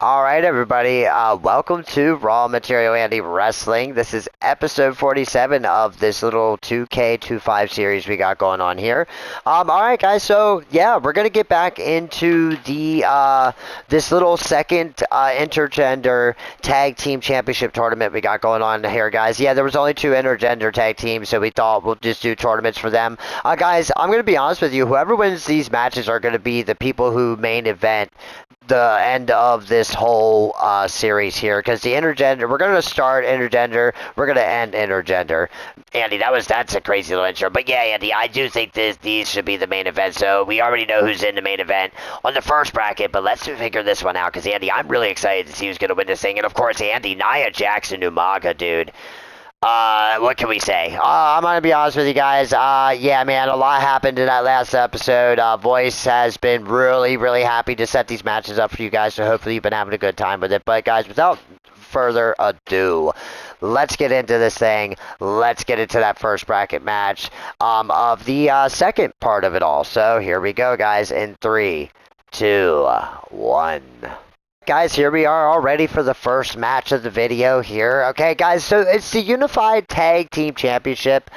All right, everybody. Welcome to Raw Material Andy Wrestling. This is episode 47 of this little 2K25 series we got going on here. All right, guys. So yeah, we're gonna get back into the this little second intergender tag team championship tournament we got going on here, guys. Yeah, there was only two intergender tag teams, so we thought we'll just do tournaments for them. Guys, I'm gonna be honest with you. Whoever wins these matches are gonna be the people who main event the end of this whole series here, because the intergender, we're going to start intergender, we're going to end intergender. Andy, that's a crazy little intro, but yeah, Andy, I do think these should be the main event. So we already know who's in the main event on the first bracket, but let's figure this one out, because Andy, I'm really excited to see who's going to win this thing. And of course, Andy, Nia Jackson Umaga, dude. What can we say? I'm gonna be honest with you guys. Yeah, man, a lot happened in that last episode. Voice has been really, really happy to set these matches up for you guys, so hopefully you've been having a good time with it. But guys, without further ado, let's get into this thing. Let's get into that first bracket match of the second part of it all. So here we go, guys, in 3, 2, 1. Guys, here we are all ready for the first match of the video here. Okay, guys, so it's the Unified Tag Team Championship.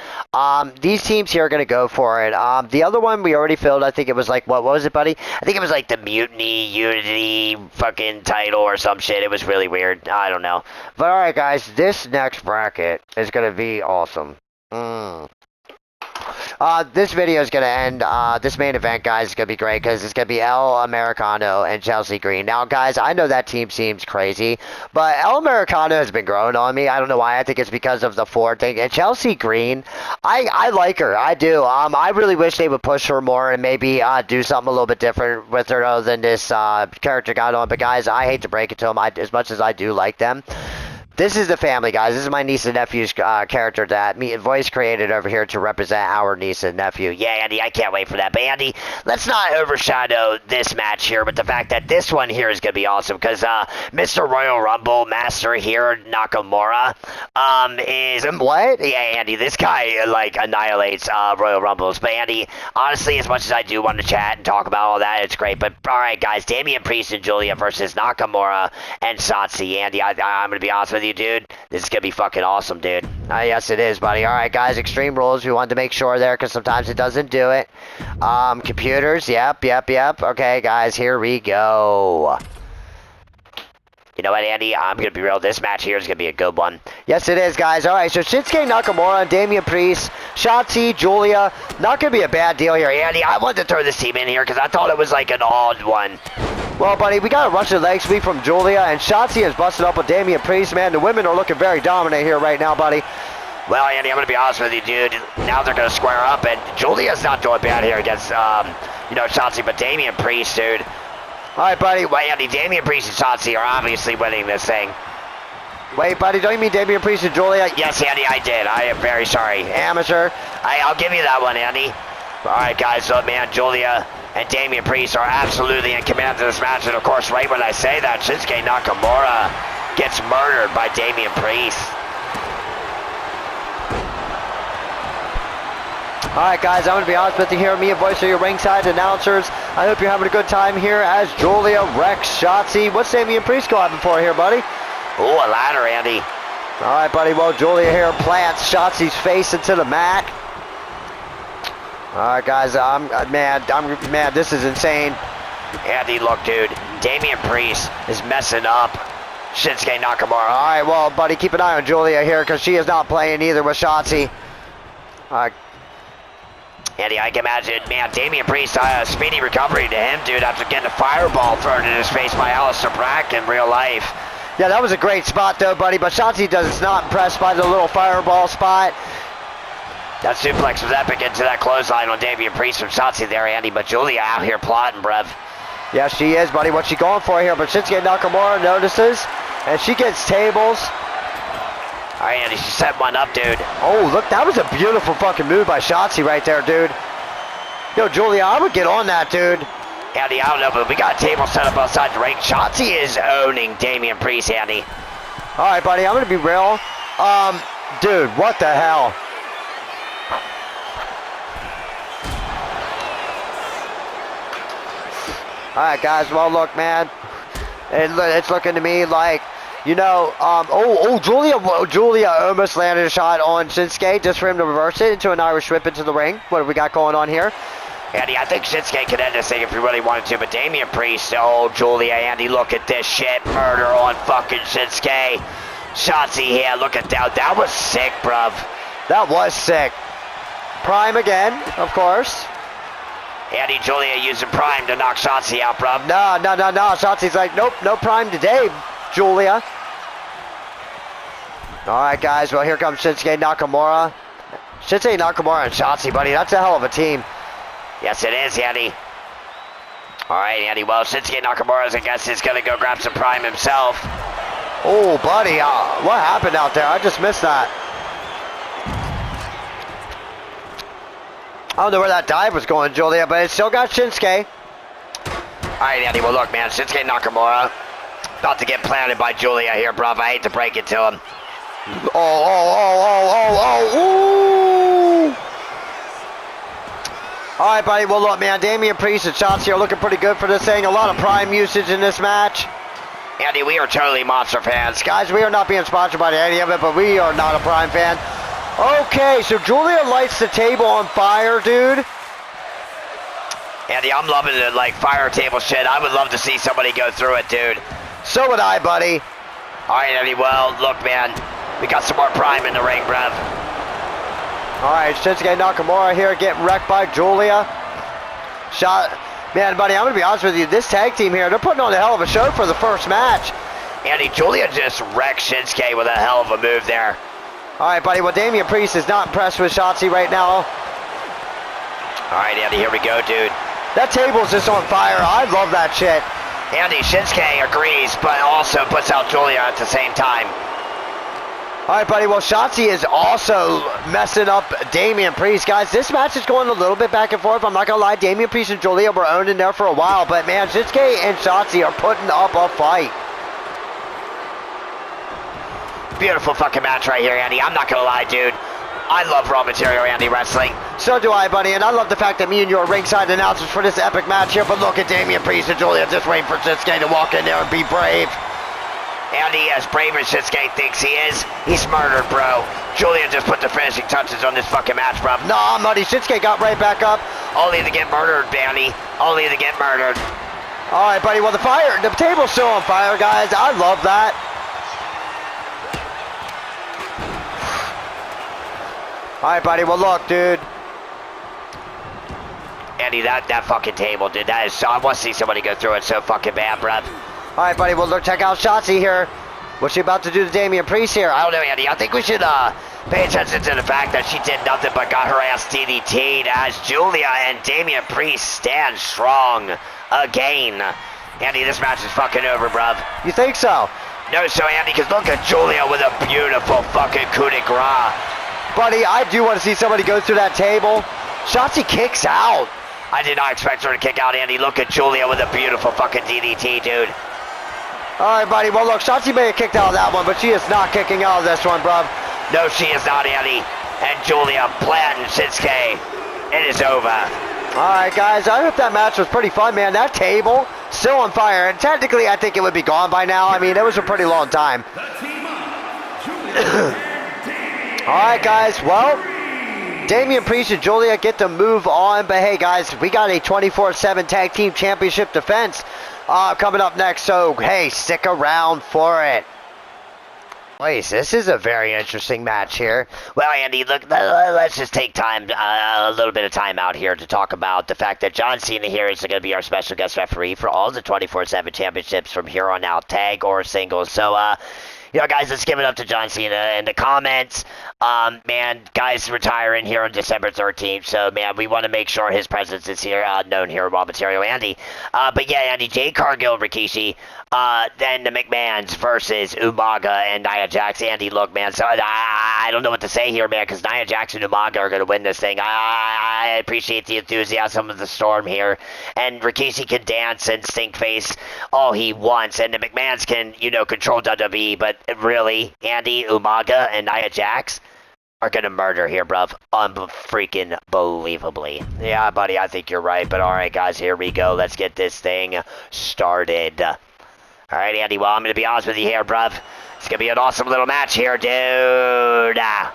These teams here are going to go for it. The other one we already filled. I think it was like, what was it, buddy? I think it was like the Mutiny Unity fucking title or some shit. It was really weird. I don't know. But alright, guys, this next bracket is going to be awesome. This video is going to end, this main event, guys, is going to be great because it's going to be El Americano and Chelsea Green. Now, guys, I know that team seems crazy, but El Americano has been growing on me. I don't know why. I think it's because of the Ford thing. And Chelsea Green, I like her. I do. I really wish they would push her more and maybe do something a little bit different with her other than this character got on. But, guys, I hate to break it to them. As much as I do like them, this is the family, guys. This is my niece and nephew's character that me and Voice created over here to represent our niece and nephew. Yeah, Andy, I can't wait for that. But, Andy, let's not overshadow this match here with the fact that this one here is going to be awesome because Mr. Royal Rumble Master here, Nakamura, is... What? Yeah, Andy, this guy, like, annihilates Royal Rumbles. But, Andy, honestly, as much as I do want to chat and talk about all that, it's great. But, all right, guys, Damian Priest and Julia versus Nakamura and Satsi. Andy, I'm going to be honest with you, dude. This is gonna be fucking awesome, dude. Yes, it is, buddy. All right, guys. Extreme Rules. We wanted to make sure there because sometimes it doesn't do it. Computers. Yep. Okay, guys. Here we go. You know what, Andy? I'm going to be real. This match here is going to be a good one. Yes, it is, guys. All right, so Shinsuke Nakamura and Damian Priest, Shotzi, Julia. Not going to be a bad deal here, Andy. I wanted to throw this team in here because I thought it was like an odd one. Well, buddy, we got a Russian leg sweep from Julia, and Shotzi is busted up with Damian Priest, man. The women are looking very dominant here right now, buddy. Well, Andy, I'm going to be honest with you, dude. Now they're going to square up, and Julia's not doing bad here against, Shotzi, but Damian Priest, dude. All right, buddy. Well, Andy, Damian Priest and Shotzi are obviously winning this thing. Wait, buddy, don't you mean Damian Priest and Julia? Yes, Andy, I did. I am very sorry. Amateur. I'll give you that one, Andy. All right, guys, so, man, Julia and Damian Priest are absolutely in command of this match. And, of course, right when I say that, Shinsuke Nakamura gets murdered by Damian Priest. Alright, guys, I'm going to be honest with you here. Me and Voice are your ringside announcers. I hope you're having a good time here as Julia wrecks Shotzi. What's Damian Priest going for here, buddy? Ooh, a ladder, Andy. Alright, buddy. Well, Julia here plants Shotzi's face into the mat. Alright, guys, man, this is insane. Andy, look, dude, Damian Priest is messing up Shinsuke Nakamura. Alright, well, buddy, keep an eye on Julia here, because she is not playing either with Shotzi. Alright. Andy, I can imagine, man, Damian Priest, speedy recovery to him, dude, after getting a fireball thrown in his face by Aleister Black in real life. Yeah, that was a great spot, though, buddy, but Shotzi is not impressed by the little fireball spot. That suplex was epic into that clothesline on Damian Priest from Shotzi there, Andy. But Julia out here plotting, bruv. Yeah, she is, buddy. What's she going for here? But Shinsuke Nakamura notices, and she gets tables. All right, Andy, she set one up, dude. Oh, look, that was a beautiful fucking move by Shotzi right there, dude. Yo, Julia, I would get on that, dude. Andy, I don't know, but we got a table set up outside the ring. Shotzi is owning Damian Priest, Andy. All right, buddy, I'm going to be real. Dude, what the hell? All right, guys. Well, look, man. It's looking to me like, you know, Julia almost landed a shot on Shinsuke just for him to reverse it into an Irish whip into the ring. What do we got going on here? Andy, I think Shinsuke could end this thing if he really wanted to, but Damian Priest, oh, Julia, Andy, look at this shit. Murder on fucking Shinsuke. Shotzi here, look at that. That was sick, bruv. That was sick. Prime again, of course. Andy, Julia using Prime to knock Shotzi out, bruv. No. Shotzi's like, nope, no Prime today, Julia. All right, guys, well, here comes Shinsuke Nakamura. Shinsuke Nakamura and Shotzi, buddy, that's a hell of a team. Yes, it is, Andy. All right, Andy. Well, Shinsuke Nakamura, I guess, is going to go grab some Prime himself. Oh, buddy. What happened out there? I just missed that. I don't know where that dive was going, Julia, but it still got Shinsuke. All right, Andy. Well, look, man. Shinsuke Nakamura about to get planted by Julia here, bruv. I hate to break it to him. Ooh. All right, buddy. Well, look, man. Damian Priest and Shotzi are looking pretty good for this thing. A lot of Prime usage in this match. Andy, we are totally Monster fans. Guys, we are not being sponsored by any of it, but we are not a Prime fan. Okay, so Julia lights the table on fire, dude. Andy, I'm loving the, like, fire table shit. I would love to see somebody go through it, dude. So would I, buddy. All right, Andy. Well, look, man. We got some more Prime in the ring, bruv. All right, Shinsuke Nakamura here getting wrecked by Julia. Man, buddy, I'm going to be honest with you. This tag team here, they're putting on a hell of a show for the first match. Andy, Julia just wrecked Shinsuke with a hell of a move there. All right, buddy. Well, Damian Priest is not impressed with Shotzi right now. All right, Andy, here we go, dude. That table's just on fire. I love that shit. Andy, Shinsuke agrees, but also puts out Julia at the same time. All right, buddy. Well, Shotzi is also messing up Damian Priest. Guys, this match is going a little bit back and forth. I'm not going to lie. Damian Priest and Julia were owning there for a while. But, man, Shinsuke and Shotzi are putting up a fight. Beautiful fucking match right here, Andy. I'm not going to lie, dude. I love Raw Material Andy wrestling. So do I, buddy. And I love the fact that me and you are ringside announcers for this epic match here. But look at Damian Priest and Julia just waiting for Shinsuke to walk in there and be brave. Andy, as brave as Shinsuke thinks he is, he's murdered, bro. Julia just put the finishing touches on this fucking match, bro. Nah, buddy. Shinsuke got right back up. Only to get murdered, Andy. Only to get murdered. All right, buddy. Well, the table's still on fire, guys. I love that. All right, buddy. Well, look, dude. Andy, that fucking table, dude. That is so. I want to see somebody go through it so fucking bad, bro. All right, buddy. Well, look, check out Shotzi here. What's she about to do to Damian Priest here? I don't know, Andy. I think we should pay attention to the fact that she did nothing but got her ass DDT'd as Julia and Damian Priest stand strong again. Andy, this match is fucking over, bruv. You think so? No, so Andy, because look at Julia with a beautiful fucking coup de grace. Buddy, I do want to see somebody go through that table. Shotzi kicks out. I did not expect her to kick out, Andy. Look at Julia with a beautiful fucking DDT, dude. All right, buddy. Well, look, Shotzi may have kicked out of that one, but she is not kicking out of this one, bruv. No, she is not, Andy. And Julia planting Shinsuke. It is over. All right, guys. I hope that match was pretty fun, man. That table, still on fire. And technically, I think it would be gone by now. I mean, it was a pretty long time. All right, guys. Well, Damian Priest and Julia get to move on. But, hey, guys, we got a 24/7 Tag Team Championship defense coming up next. So, hey, stick around for it. Wait, this is a very interesting match here. Well, Andy, look, let's just take time, a little bit of time out here to talk about the fact that John Cena here is going to be our special guest referee for all the 24/7 championships from here on out, tag or singles. So, you know, guys, let's give it up to John Cena in the comments. Man, guys retiring here on December 13th, so, man, we want to make sure his presence is here, known here at Raw Material Andy. But, yeah, Andy, Jade Cargill, Rikishi, then the McMahons versus Umaga and Nia Jax. Andy, look, man, so I don't know what to say here, man, because Nia Jax and Umaga are going to win this thing. I appreciate the enthusiasm of the Storm here, and Rikishi can dance and stink face all he wants, and the McMahons can, you know, control WWE, but really, Andy, Umaga, and Nia Jax are gonna murder here, bruv. Freaking believably. Yeah, buddy, I think you're right. But all right, guys, here we go. Let's get this thing started. All right, Andy, well, I'm going to be honest with you here, bruv. It's going to be an awesome little match here, dude. All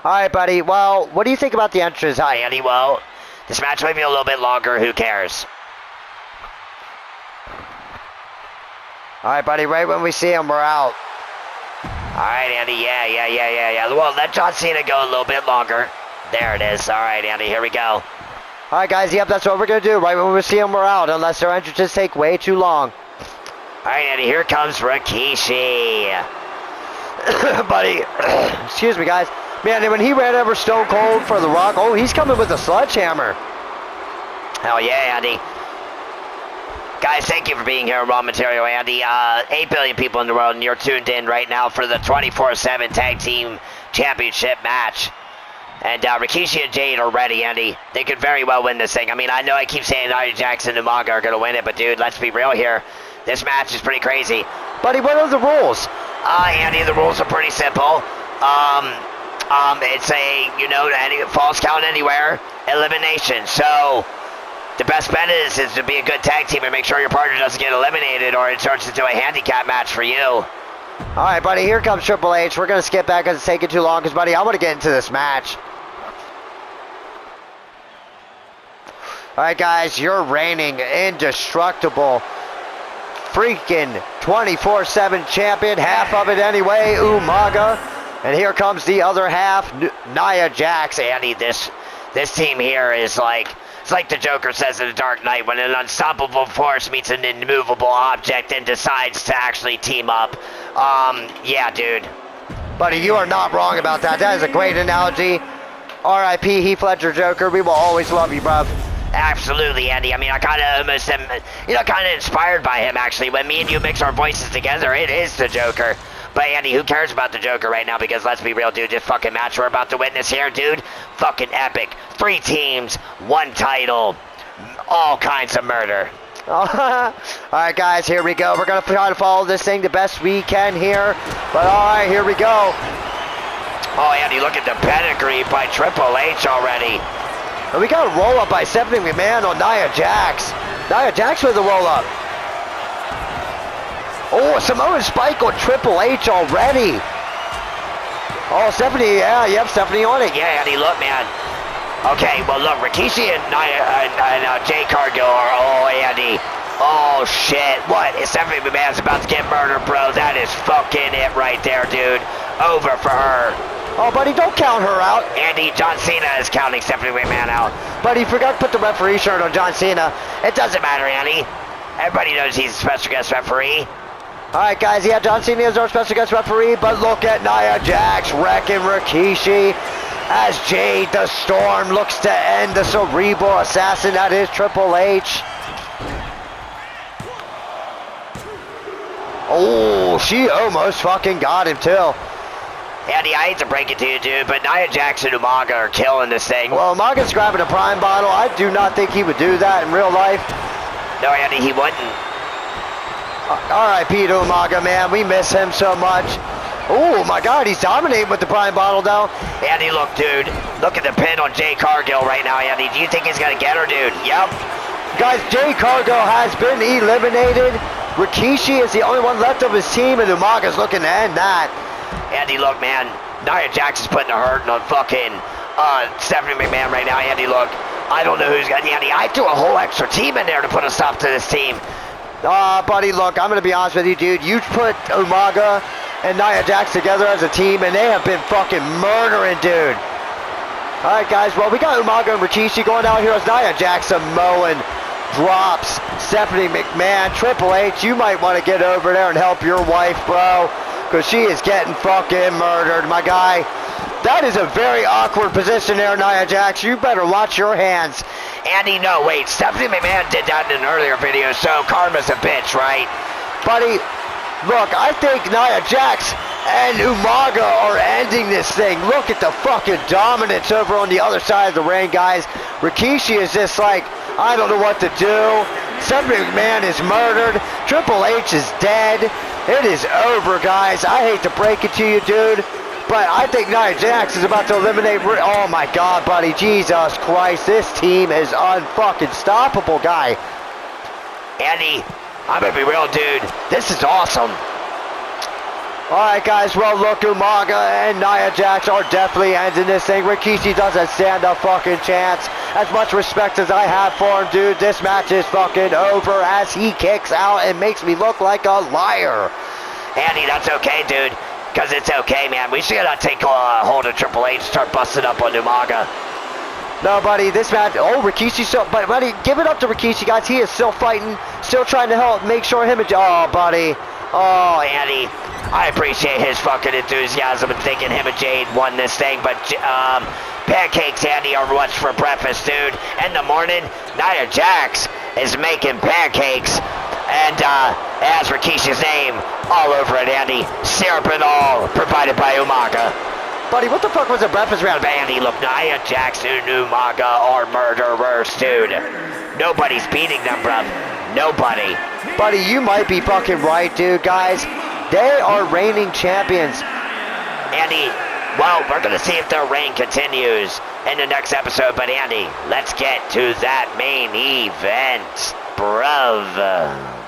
right, buddy. Well, what do you think about the entrance? Hi, Andy. Well, this match might be a little bit longer. Who cares? All right, buddy. Right when we see him, we're out. All right, Andy. Yeah. Well, let John Cena go a little bit longer. There it is. All right, Andy. Here we go. All right, guys. Yep, that's what we're going to do. Right when we see him, we're out. Unless their entrances take way too long. All right, Andy. Here comes Rikishi. Buddy. Excuse me, guys. Man, when he ran over Stone Cold for The Rock, oh, he's coming with a sledgehammer. Hell yeah, Andy. Guys, thank you for being here on Raw Material, Andy. 8 billion people in the world, and you're tuned in right now for the 24/7 Tag Team Championship match. And Rikishi and Jade are ready, Andy. They could very well win this thing. I mean, I know I keep saying Nia Jax and Umaga are going to win it, but dude, let's be real here. This match is pretty crazy. Buddy, what are the rules? Andy, the rules are pretty simple. It's any false count anywhere, elimination. So the best bet is to be a good tag team and make sure your partner doesn't get eliminated, or it turns into a handicap match for you. All right, buddy, here comes Triple H. We're going to skip back because it's taking too long because, buddy, I want to get into this match. All right, guys, you're reigning indestructible freaking 24/7 champion, half of it anyway, Umaga. And here comes the other half, Nia Jax. Andy, this team here is like, it's like the Joker says in The Dark Knight, when an unstoppable force meets an immovable object and decides to actually team up. Yeah, dude. Buddy, you are not wrong about that. That is a great analogy. R.I.P. Heath Ledger Joker. We will always love you, bruv. Absolutely, Andy. I mean, I kind of almost am, kind of inspired by him, actually. When me and you mix our voices together, it is the Joker. But, Andy, who cares about the Joker right now? Because, let's be real, dude, this fucking match we're about to witness here, dude, fucking epic. 3 teams, 1 title, all kinds of murder. All right, guys, here we go. We're going to try to follow this thing the best we can here. But, all right, here we go. Oh, Andy, look at the pedigree by Triple H already. And we got a roll-up by Stephanie McMahon on Nia Jax. Nia Jax with a roll-up. Oh, Samoan Spike on Triple H already. Oh, Stephanie, yep, Stephanie on it. Yeah, Andy, look, man. Okay, well, look, Rikishi and Jay Cargill are, oh, Andy. Oh, shit. What? Stephanie McMahon's about to get murdered, bro. That is fucking it right there, dude. Over for her. Oh, buddy, don't count her out. Andy, John Cena is counting Stephanie McMahon out. Buddy, forgot to put the referee shirt on John Cena. It doesn't matter, Andy. Everybody knows he's a special guest referee. All right, guys, yeah, John Cena is our special guest referee, but look at Nia Jax wrecking Rikishi as Jade the Storm looks to end the cerebral assassin that is Triple H. Oh, she almost fucking got him, too. Andy, I hate to break it to you, dude, but Nia Jax and Umaga are killing this thing. Well, Umaga's grabbing a prime bottle. I do not think he would do that in real life. No, Andy, he wouldn't. R.I.P. to Umaga, man. We miss him so much. Oh, my God, he's dominating with the prime bottle, though. Andy, look, dude. Look at the pin on Jay Cargill right now, Andy. Do you think he's going to get her, dude? Yep. Guys, Jay Cargill has been eliminated. Rikishi is the only one left of his team, and Umaga's looking to end that. Andy, look, man. Nia Jax is putting a hurting on fucking Stephanie McMahon right now. Andy, look. I don't know who's got Andy. I threw a whole extra team in there to put a stop to this team. Buddy, look, I'm going to be honest with you, dude. You put Umaga and Nia Jax together as a team, and they have been fucking murdering, dude. All right, guys. Well, we got Umaga and Rikishi going out here as Nia Jax Samoan drops Stephanie McMahon. Triple H, you might want to get over there and help your wife, bro, because she is getting fucking murdered, my guy. That is a very awkward position there, Nia Jax. You better watch your hands. Andy, no, wait. Stephanie McMahon did that in an earlier video, so karma's a bitch, right? Buddy, look, I think Nia Jax and Umaga are ending this thing. Look at the fucking dominance over on the other side of the ring, guys. Rikishi is just like, I don't know what to do. Stephanie McMahon is murdered. Triple H is dead. It is over, guys. I hate to break it to you, dude, but I think Nia Jax is about to eliminate... Oh, my God, buddy. Jesus Christ. This team is unfucking stoppable, guy. Andy, I'm gonna be real, dude. This is awesome. Alright guys, well look, Umaga and Nia Jax are definitely ending this thing. Rikishi doesn't stand a fucking chance. As much respect as I have for him, dude, this match is fucking over as he kicks out and makes me look like a liar. Andy, that's okay, dude. Because it's okay, man. We should take hold of Triple H, start busting up on Umaga. No, buddy, this match, Rikishi still, but buddy, give it up to Rikishi, guys. He is still fighting, still trying to help make sure him and, oh, buddy. Oh, Andy, I appreciate his fucking enthusiasm and thinking him and Jade won this thing, but pancakes, Andy, are what's for breakfast, dude. In the morning, Nia Jax is making pancakes, and has Rikishi's name all over it, Andy. Syrup and all, provided by Umaga. Buddy, what the fuck was a breakfast round? Andy, look, Nia Jax and Umaga are murderers, dude. Nobody's beating them, bruv. Nobody. Buddy, you might be fucking right, dude, guys. They are reigning champions. Andy, well, we're going to see if their reign continues in the next episode. But, Andy, let's get to that main event, bruv.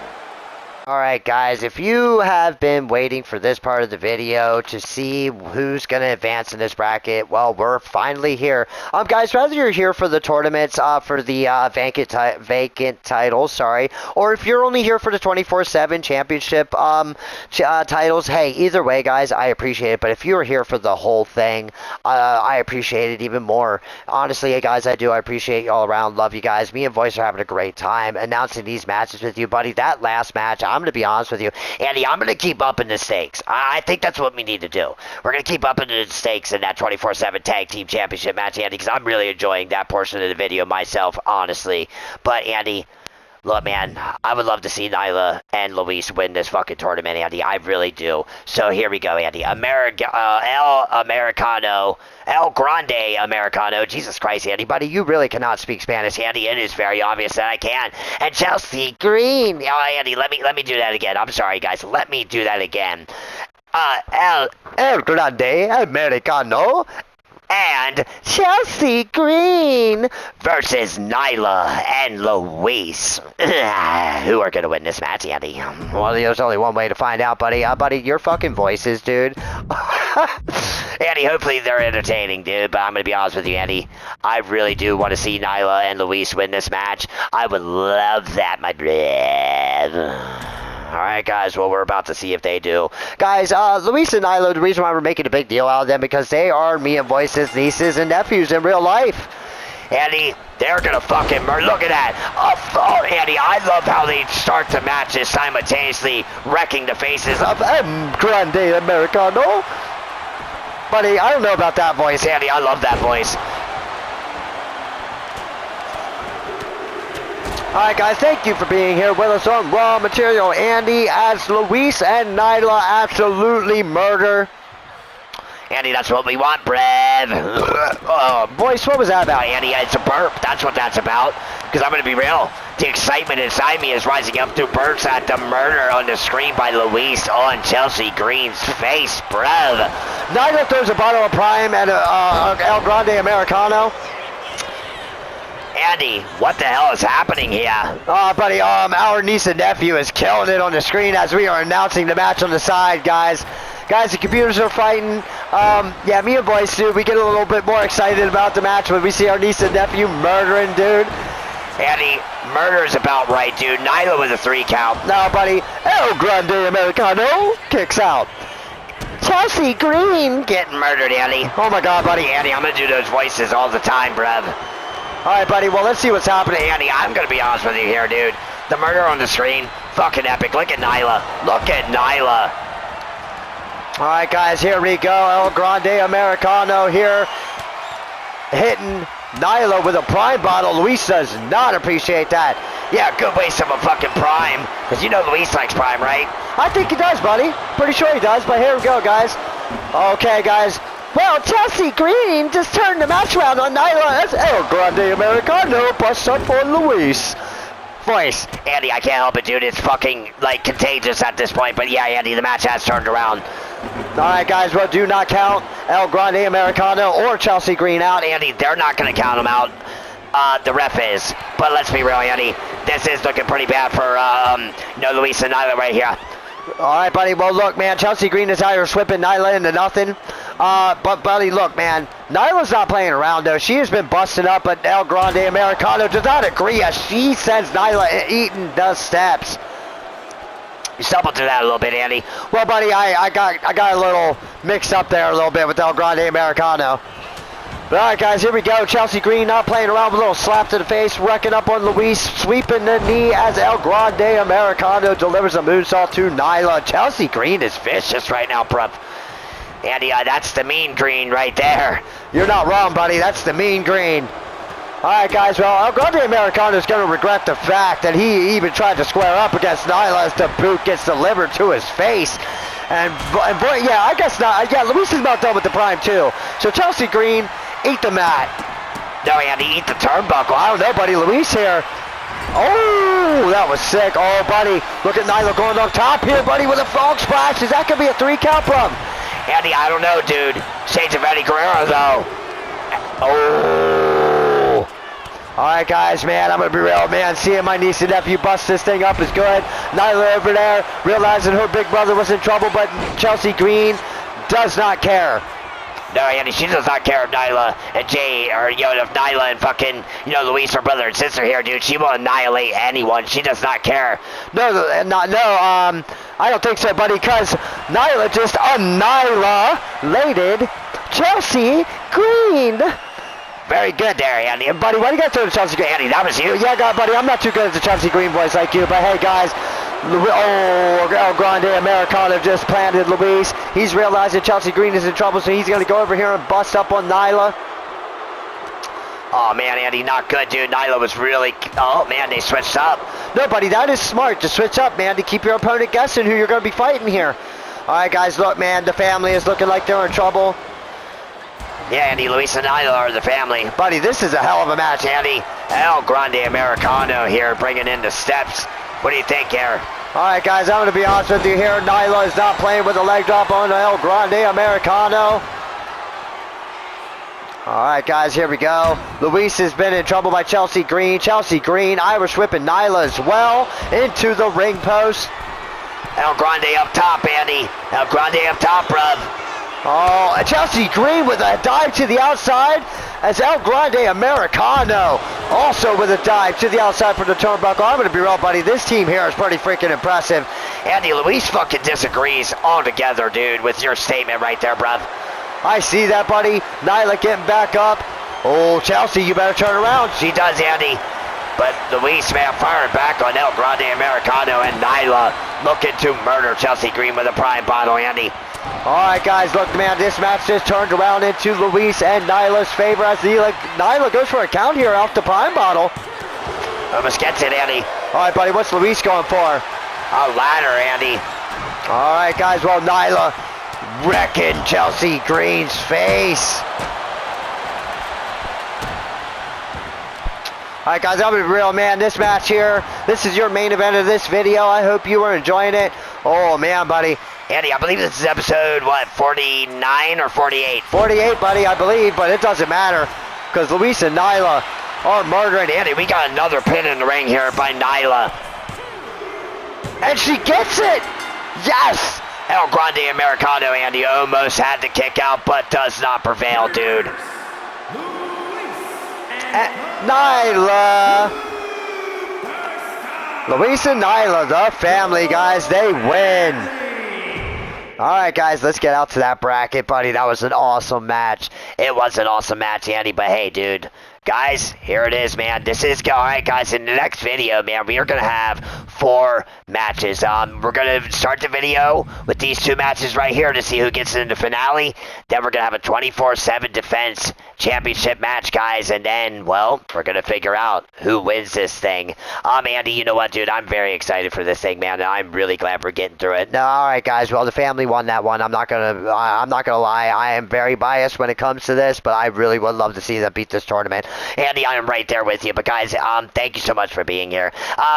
Alright guys, if you have been waiting for this part of the video to see who's going to advance in this bracket, well, we're finally here. Guys, whether you're here for the tournaments, for the vacant titles, or if you're only here for the 24/7 championship titles, hey, either way, guys, I appreciate it. But if you're here for the whole thing, I appreciate it even more. Honestly, guys, I do. I appreciate you all around. Love you guys. Me and Voice are having a great time announcing these matches with you, buddy. That last match, I'm going to be honest with you, Andy, I'm going to keep upping the stakes. I think that's what we need to do. We're going to keep upping the stakes in that 24/7 Tag Team Championship match, Andy, because I'm really enjoying that portion of the video myself, honestly. But, Andy, look, man, I would love to see Nyla and Luis win this fucking tournament, Andy. I really do. So here we go, Andy. El Grande Americano. Jesus Christ, Andy, buddy, you really cannot speak Spanish, Andy. It is very obvious that I can. And Chelsea Green. Oh, Andy, let me do that again. I'm sorry, guys. Let me do that again. El Grande Americano and Chelsea Green versus Nyla and Luis. Who are going to win this match, Andy? Well, there's only one way to find out, buddy. Buddy, your fucking voices, dude. Andy, hopefully they're entertaining, dude, but I'm going to be honest with you, Andy. I really do want to see Nyla and Luis win this match. I would love that, my brother. Alright, guys, well, we're about to see if they do. Guys, Luis and Nyla, the reason why we're making a big deal out of them, because they are me and Voice's nieces and nephews in real life. Andy, they're gonna fucking murder. Look at that. Oh, Andy, I love how they start the matches simultaneously wrecking the faces of Grande Americano. Buddy, I don't know about that voice, Andy. I love that voice. Alright guys, thank you for being here with us on Raw Material. Andy, as Luis and Nyla absolutely murder. Andy, that's what we want, Brev. Oh, Voice, what was that about? Andy, it's a burp. That's what that's about. Because I'm going to be real. The excitement inside me is rising up through burps at the murder on the screen by Luis on Chelsea Green's face, Brev. Nyla throws a bottle of Prime at El Grande Americano. Andy, what the hell is happening here? Oh, buddy, our niece and nephew is killing it on the screen as we are announcing the match on the side, guys. Guys, the computers are fighting. Yeah, me and Voice, dude, we get a little bit more excited about the match when we see our niece and nephew murdering, dude. Andy, murder is about right, dude. Nyla with a 3 count. No, buddy, El Grande Americano kicks out. Chelsea Green getting murdered, Andy. Oh, my God, buddy. Andy, I'm going to do those voices all the time, bruv. All right, buddy, well, let's see what's happening. Andy, I'm going to be honest with you here, dude. The murder on the screen, fucking epic. Look at Nyla. Look at Nyla. All right, guys, here we go. El Grande Americano here hitting Nyla with a Prime bottle. Luis does not appreciate that. Yeah, good waste of a fucking Prime. Because you know Luis likes Prime, right? I think he does, buddy. Pretty sure he does, but here we go, guys. Okay, guys. Well, Chelsea Green just turned the match around on Nyla as El Grande Americano busts up for Luis. Voice. Andy, I can't help it, dude. It's fucking, like, contagious at this point. But yeah, Andy, the match has turned around. Alright, guys, well, do not count El Grande Americano or Chelsea Green out. Andy, they're not going to count them out. The ref is. But let's be real, Andy. this is looking pretty bad for, Luis and Nyla right here. All right, buddy. Well, look, man. Chelsea Green is out here whipping Nyla into nothing. But, buddy, look, man. Nyla's not playing around, though. She has been busting up, but El Grande Americano does not agree as she sends Nyla eating the steps. You stumbled through that a little bit, Andy. Well, buddy, I got a little mixed up there a little bit with El Grande Americano. But, all right, guys, here we go. Chelsea Green not playing around with a little slap to the face, wrecking up on Luis, sweeping the knee as El Grande Americano delivers a moonsault to Nyla. Chelsea Green is vicious right now, bruv. Andy, that's the mean green right there. You're not wrong, buddy. That's the mean green. All right, guys. Well, El Grande Americano is going to regret the fact that he even tried to square up against Nyla as the boot gets delivered to his face. And boy, yeah, I guess not. Yeah, Luis is about done with the prime, too. So Chelsea Green, eat the mat. No, Andy, eat the turnbuckle. I don't know, buddy. Luis here. Oh, that was sick. Oh, buddy. Look at Nyla going up top here, buddy, with a frog splash. Is that going to be a 3 count from? Andy, I don't know, dude. Shades of Eddie Guerrero, though. Oh. All right, guys, man, I'm going to be real, man. Seeing my niece and nephew bust this thing up is good. Nyla over there realizing her big brother was in trouble, but Chelsea Green does not care. No, Andy, she does not care if Nyla and Jay, or, if Nyla and fucking, Luis, her brother and sister here, dude. She will annihilate anyone. She does not care. No, I don't think so, buddy, because Nyla just annihilated Chelsea Green. Very good there, Andy. Buddy, why do you got to throw to Chelsea Green? Andy, that was you. Yeah, God, buddy, I'm not too good at the Chelsea Green boys like you, but hey, guys. El Grande Americano just planted Luis. He's realizing Chelsea Green is in trouble, so he's going to go over here and bust up on Nyla. Oh, man, Andy, not good, dude. Nyla was really... Oh, man, they switched up. No, buddy, that is smart to switch up, man, to keep your opponent guessing who you're going to be fighting here. All right, guys, look, man, the family is looking like they're in trouble. Yeah, Andy, Luis and Nyla are the family. Buddy, this is a hell of a match, Andy. El Grande Americano here bringing in the steps. What do you think here? All right, guys, I'm going to be honest with you here. Nyla is not playing with a leg drop on El Grande Americano. All right, guys, here we go. Luis has been in trouble by Chelsea Green. Chelsea Green, Irish whipping Nyla as well into the ring post. El Grande up top, Andy. El Grande up top, bruv. Oh, and Chelsea Green with a dive to the outside as El Grande Americano also with a dive to the outside for the turnbuckle. I'm going to be real, buddy. This team here is pretty freaking impressive. Andy, Luis fucking disagrees altogether, dude, with your statement right there, bruv. I see that, buddy. Nyla getting back up. Oh, Chelsea, you better turn around. She does, Andy. But Luis, man, firing back on El Grande Americano, and Nyla looking to murder Chelsea Green with a prime bottle, Andy. All right, guys, look, man, this match just turned around into Luis and Nyla's favor as Nyla goes for a count here off the prime bottle. Almost gets it, Andy. All right, buddy, what's Luis going for? A ladder, Andy. All right, guys, well, Nyla wrecking Chelsea Green's face. All right, guys, I'm going to be real, man. This match here, this is your main event of this video. I hope you are enjoying it. Oh, man, buddy. Andy, I believe this is episode, 49 or 48? 48, buddy, I believe, but it doesn't matter because Luis and Nyla are murdering. Andy, we got another pin in the ring here by Nyla. And she gets it! Yes! El Grande Americano, Andy, almost had the kick out, but does not prevail, dude. Nyla. Luis and Nyla, the family, guys, they win. All right, guys, let's get out to that bracket, buddy. That was an awesome match. It was an awesome match, Andy, but hey, dude. Guys, here it is, man. This is, all right, guys, in the next video, man, we are going to have 4 matches. We're going to start the video with these 2 matches right here to see who gets in the finale. Then we're going to have a 24/7 defense championship match, guys. And then, well, we're going to figure out who wins this thing. Andy, you know what, dude? I'm very excited for this thing, man. And I'm really glad we're getting through it. No, all right, guys. Well, the family won that one. I'm not gonna lie. I am very biased when it comes to this, but I really would love to see them beat this tournament. Andy, I am right there with you. But guys, thank you so much for being here.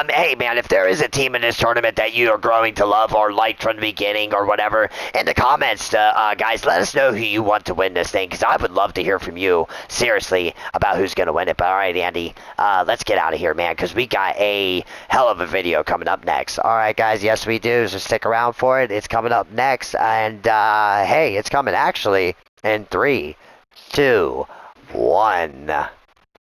Hey man, if there is a team in this tournament that you are growing to love or liked from the beginning or whatever, in the comments, guys, let us know who you want to win this thing, because I would love to hear from you, seriously, about who's going to win it. But all right, Andy, let's get out of here, man, because we got a hell of a video coming up next. All right, guys. Yes, we do. So stick around for it. It's coming up next. And, hey, it's coming actually in 3, 2, 1.